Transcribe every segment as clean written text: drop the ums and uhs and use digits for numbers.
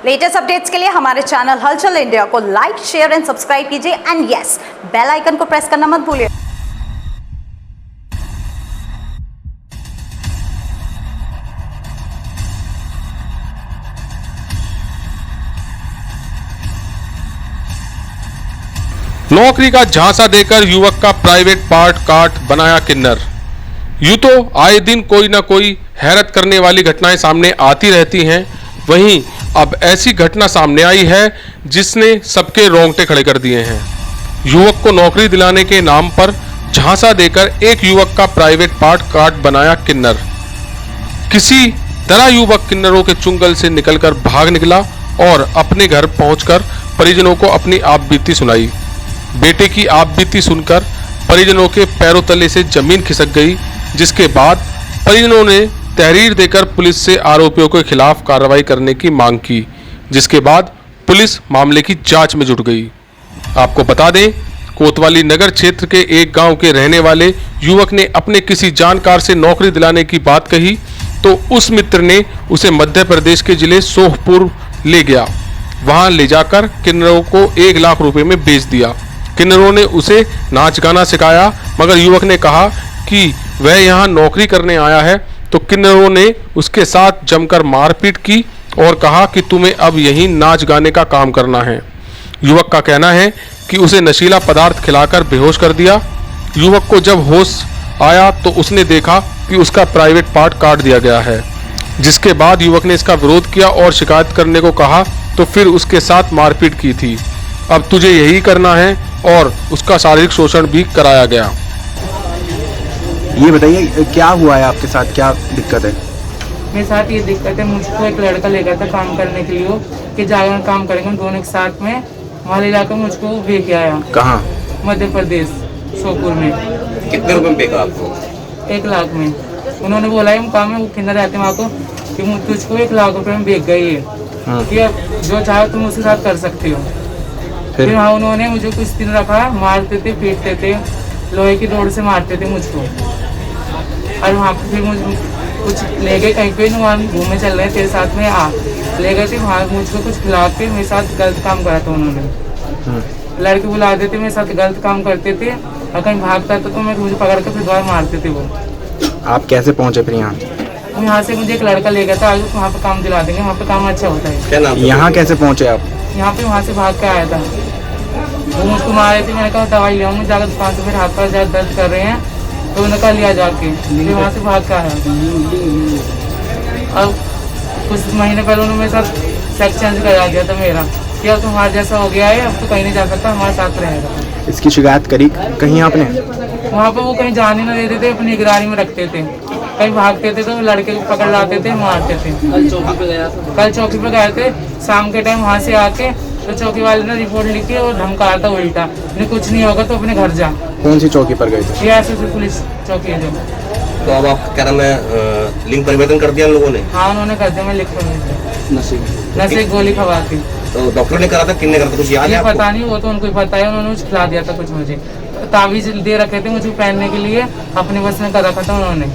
Latest updates के लिए हमारे चैनल हलचल इंडिया को लाइक, शेयर एंड सब्सक्राइब कीजिए एंड यस, बेल आइकन को प्रेस करना मत भूलिए। नौकरी का झांसा देकर युवक का प्राइवेट पार्ट काट बनाया किन्नर। यूं तो आए दिन कोई ना कोई हैरत करने वाली घटनाएं सामने आती रहती हैं, वहीं अब ऐसी घटना सामने आई है जिसने सबके रोंगटे खड़े कर दिए हैं। युवक को नौकरी दिलाने के नाम पर झांसा देकर एक युवक का प्राइवेट पार्ट काट बनाया किन्नर। किसी तरह युवक किन्नरों के चुंगल से निकलकर भाग निकला और अपने घर पहुंचकर परिजनों को अपनी आपबीती सुनाई। बेटे की आपबीती सुनकर परिजनों के पैरों तले से जमीन खिसक गई, जिसके बाद परिजनों ने तहरीर देकर पुलिस से आरोपियों के खिलाफ कार्रवाई करने की मांग की, जिसके बाद पुलिस मामले की जांच में जुट गई। आपको बता दें, कोतवाली नगर क्षेत्र के एक गांव के रहने वाले युवक ने अपने किसी जानकार से नौकरी दिलाने की बात कही तो उस मित्र ने उसे मध्य प्रदेश के जिले सोहपुर ले गया। वहां ले जाकर किन्नरों को 1 लाख रुपए में बेच दिया। किन्नरों ने उसे नाच गाना सिखाया, मगर युवक ने कहा कि वह यहाँ नौकरी करने आया है, तो किन्नरों ने उसके साथ जमकर मारपीट की और कहा कि तुम्हें अब यहीं नाच गाने का काम करना है। युवक का कहना है कि उसे नशीला पदार्थ खिलाकर बेहोश कर दिया। युवक को जब होश आया तो उसने देखा कि उसका प्राइवेट पार्ट काट दिया गया है, जिसके बाद युवक ने इसका विरोध किया और शिकायत करने को कहा तो फिर उसके साथ मारपीट की थी। अब तुझे यही करना है और उसका शारीरिक शोषण भी कराया गया। ये बताइए क्या हुआ है आपके साथ, क्या दिक्कत है? मेरे साथ ये दिक्कत है, मुझको एक लड़का ले गया था काम करने के लिए कि जाकर काम करेंगे दोनों के साथ में। वहाँ ले जाकर मुझको बेच आया। कहाँ? मध्य प्रदेश, सोपुर में। कितने रुपए में बेचा आपको? 1 लाख में। उन्होंने बोला है काम में वो किन्नर रहते वहाँ को कि तुझको 1 लाख रुपए में बेच गई है कि अब जो चाहो तुम उसके साथ कर सकते हो। फिर वहाँ उन्होंने मुझे कुछ दिन रखा, मारते थे, पीटते थे, लोहे की रोड से मारते थे मुझको। और वहाँ पे फिर मुझे कुछ ले गए कहीं पे, वहाँ घूमने चल रहे तेरे साथ में आ ले गए थे, वहाँ मुझको कुछ खिला के मेरे साथ गलत काम करा था उन्होंने। लड़के बुला देते, मेरे साथ गलत काम करते थे और कहीं भागता था तो मुझे पकड़ के फिर दोबारा मारते थे वो। आप कैसे पहुँचे फिर यहाँ? यहाँ से मुझे एक लड़का ले गया था, आज वहाँ पे काम दिला देंगे, वहाँ पे काम अच्छा होता है। क्या नाम? यहाँ कैसे पहुँचे आप? यहाँ पे वहाँ से भाग के आया था, वो मुझको मारे थे। मैंने कहा दवाई ले आऊँ, जाकर दुकान से मेरे हाथ पर ज़्यादा दर्द कर रहे हैं तो उन्होंने कहा लिया जाके, फिर वहाँ से भाग के आया। अब कुछ महीने पहले उन्होंने मेरे साथ सेक्स चेंज करा दिया था मेरा कि अब तुम्हारा जैसा हो गया है, अब तो कहीं नहीं जा सकता, हमारे साथ रहेगा। इसकी शिकायत करी कहीं आपने? वहाँ पे वो कहीं जाने न देते थे, अपनी निगरानी में रखते थे। कहीं भागते थे तो लड़के को पकड़ लाते थे, मारते थे। कल चौकी पे गए थे शाम के टाइम, वहाँ से आके तो चौकी वाले ने रिपोर्ट लिखी और धमकाया था उल्टा, कुछ नहीं होगा तो अपने घर जा। कौन सी चौकी पर गए थे? ये ऐसे पुलिस चौकी है जो। तो अब आप क्या नाम है, लिंग परिवर्तन कर दिया लोगों ने? हाँ उन्होंने कर दिया, मैं लिख कर नशे गोली खवा थी। तो डॉक्टर ने करा था, किसने करा था, कुछ याद है आपको? पता नहीं, वो तो उनको पता है, उन्होंने खिला दिया था कुछ, मुझे तावीज दे रखे थे मुझे पहनने के लिए, अपने बस में कर रखा था उन्होंने।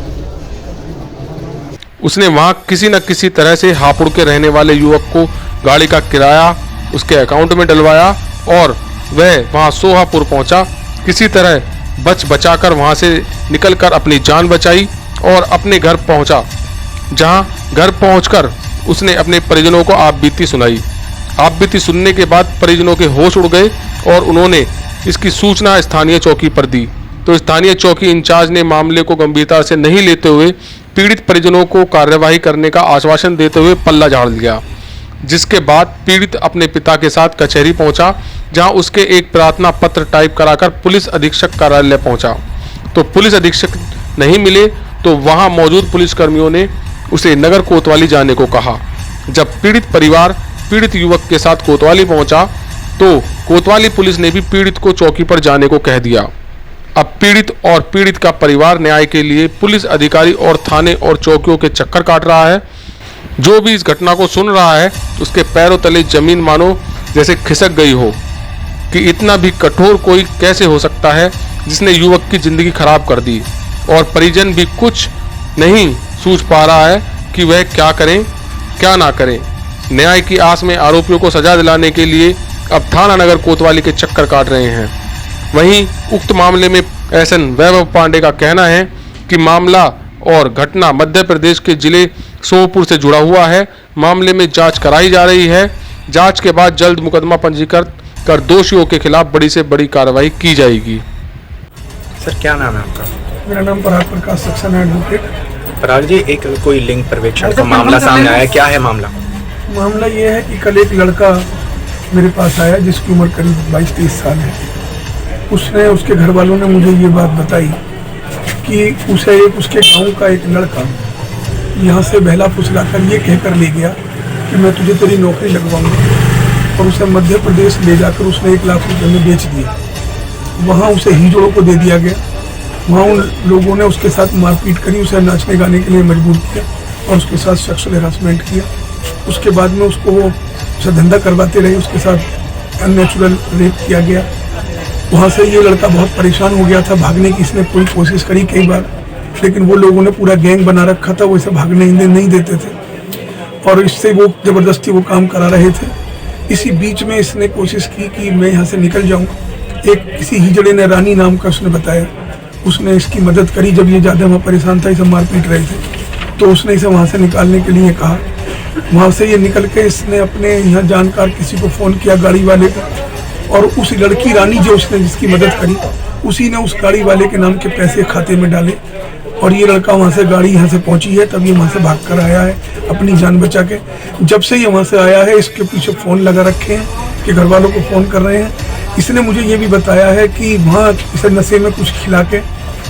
उसने वहां किसी न किसी तरह से हापुड़ के रहने वाले युवक को गाड़ी का किराया उसके अकाउंट में डलवाया और वह वहां सोहापुर पहुंचा। किसी तरह बचाकर वहां से निकलकर अपनी जान बचाई और अपने घर पहुंचा, जहां घर पहुंचकर उसने अपने परिजनों को आपबीती सुनाई। आपबीती सुनने के बाद परिजनों के होश उड़ गए और उन्होंने इसकी सूचना स्थानीय चौकी पर दी, तो स्थानीय चौकी इंचार्ज ने मामले को गंभीरता से नहीं लेते हुए पीड़ित परिजनों को कार्यवाही करने का आश्वासन देते हुए पल्ला झाड़ लिया। जिसके बाद पीड़ित अपने पिता के साथ कचहरी पहुंचा, जहां उसके एक प्रार्थना पत्र टाइप कराकर पुलिस अधीक्षक कार्यालय पहुंचा, तो पुलिस अधीक्षक नहीं मिले तो वहां मौजूद पुलिसकर्मियों ने उसे नगर कोतवाली जाने को कहा। जब पीड़ित परिवार पीड़ित युवक के साथ कोतवाली पहुंचा तो कोतवाली पुलिस ने भी पीड़ित को चौकी पर जाने को कह दिया। अब पीड़ित और पीड़ित का परिवार न्याय के लिए पुलिस अधिकारी और थाने और चौकियों के चक्कर काट रहा है। जो भी इस घटना को सुन रहा है उसके पैरों तले जमीन मानो जैसे खिसक गई हो कि इतना भी कठोर कोई कैसे हो सकता है जिसने युवक की जिंदगी खराब कर दी, और परिजन भी कुछ नहीं सूझ पा रहा है कि वह क्या करें क्या ना करें। न्याय की आस में आरोपियों को सजा दिलाने के लिए अब थाना नगर कोतवाली के चक्कर काट रहे हैं। वहीं उक्त मामले में एसएन वैभव पांडे का कहना है कि मामला और घटना मध्य प्रदेश के जिले सोमपुर से जुड़ा हुआ है। मामले में जांच कराई जा रही है। जांच के बाद जल्द मुकदमा पंजीकृत कर दोषियों के खिलाफ बड़ी से बड़ी कार्रवाई की जाएगी। सर क्या नाम है आपका? मेरा नाम पराग प्रकाश, सक्सेना एडवोकेट। पराग जी, एक कोई लिंग पर्यवेक्षण का मामला सामने आया, क्या है मामला? मामला ये है कि कल एक लड़का मेरे पास आया जिसकी उम्र करीब 22-23 साल है। उसके घर वालों ने मुझे ये बात बताई कि उसके गांव का एक लड़का यहाँ से बहला फुसला कर ये कहकर ले गया कि मैं तुझे तेरी नौकरी लगवाऊंगा, और उसे मध्य प्रदेश ले जाकर उसने 1 लाख रुपये में बेच दिया। वहाँ उसे हिजड़ों को दे दिया गया। वहाँ उन लोगों ने उसके साथ मारपीट करी, उसे नाचने गाने के लिए मजबूर किया और उसके साथ सेक्सुअल हैरेसमेंट किया। उसके बाद में उसको धंधा करवाते रहे, उसके साथ अननेचुरल रेप किया गया। वहाँ से ये लड़का बहुत परेशान हो गया था, भागने की इसने पूरी कोशिश करी कई बार, लेकिन वो लोगों ने पूरा गैंग बना रखा था, वो इसे भागने नहीं देते थे और इससे वो ज़बरदस्ती वो काम करा रहे थे। इसी बीच में इसने कोशिश की कि मैं यहाँ से निकल जाऊँ। किसी हिजड़े ने, रानी नाम का उसने बताया, उसने इसकी मदद करी। जब ये ज़्यादा वहाँ परेशान था, इसे मार पीट रहे थे, तो उसने इसे वहाँ से निकालने के लिए कहा। वहाँ से ये निकल के इसने अपने यहाँ जानकार किसी को फ़ोन किया, गाड़ी वाले को, और उस लड़की रानी जो उसने जिसकी मदद करी, उसी ने उस गाड़ी वाले के नाम के पैसे खाते में डाले और ये लड़का वहाँ से, गाड़ी यहाँ से पहुँची है तब ये वहाँ से भाग कर आया है अपनी जान बचा के। जब से ये वहाँ से आया है इसके पीछे फ़ोन लगा रखे हैं कि घर वालों को फ़ोन कर रहे हैं। इसने मुझे ये भी बताया है कि वहाँ इसे नशे में कुछ खिला के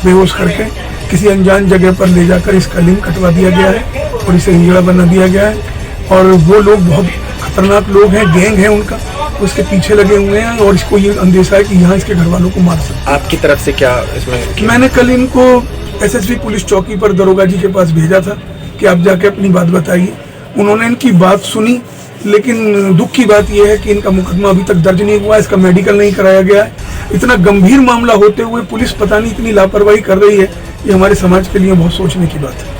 बेहोश करके किसी अनजान जगह पर ले जाकर इसका लिंग कटवा दिया गया है और इसे हिजड़ा बना दिया गया है। और वो लोग बहुत खतरनाक लोग हैं, गैंग है उनका, उसके पीछे लगे हुए हैं और इसको ये अंदेशा है कि यहाँ इसके घर वालों को मार सकते। आपकी तरफ से क्या इसमें? मैंने कल इनको एसएसपी पुलिस चौकी पर दरोगा जी के पास भेजा था कि आप जाके अपनी बात बताइए। उन्होंने इनकी बात सुनी, लेकिन दुख की बात यह है कि इनका मुकदमा अभी तक दर्ज नहीं हुआ, इसका मेडिकल नहीं कराया गया है। इतना गंभीर मामला होते हुए पुलिस पता नहीं इतनी लापरवाही कर रही है, ये हमारे समाज के लिए बहुत सोचने की बात है।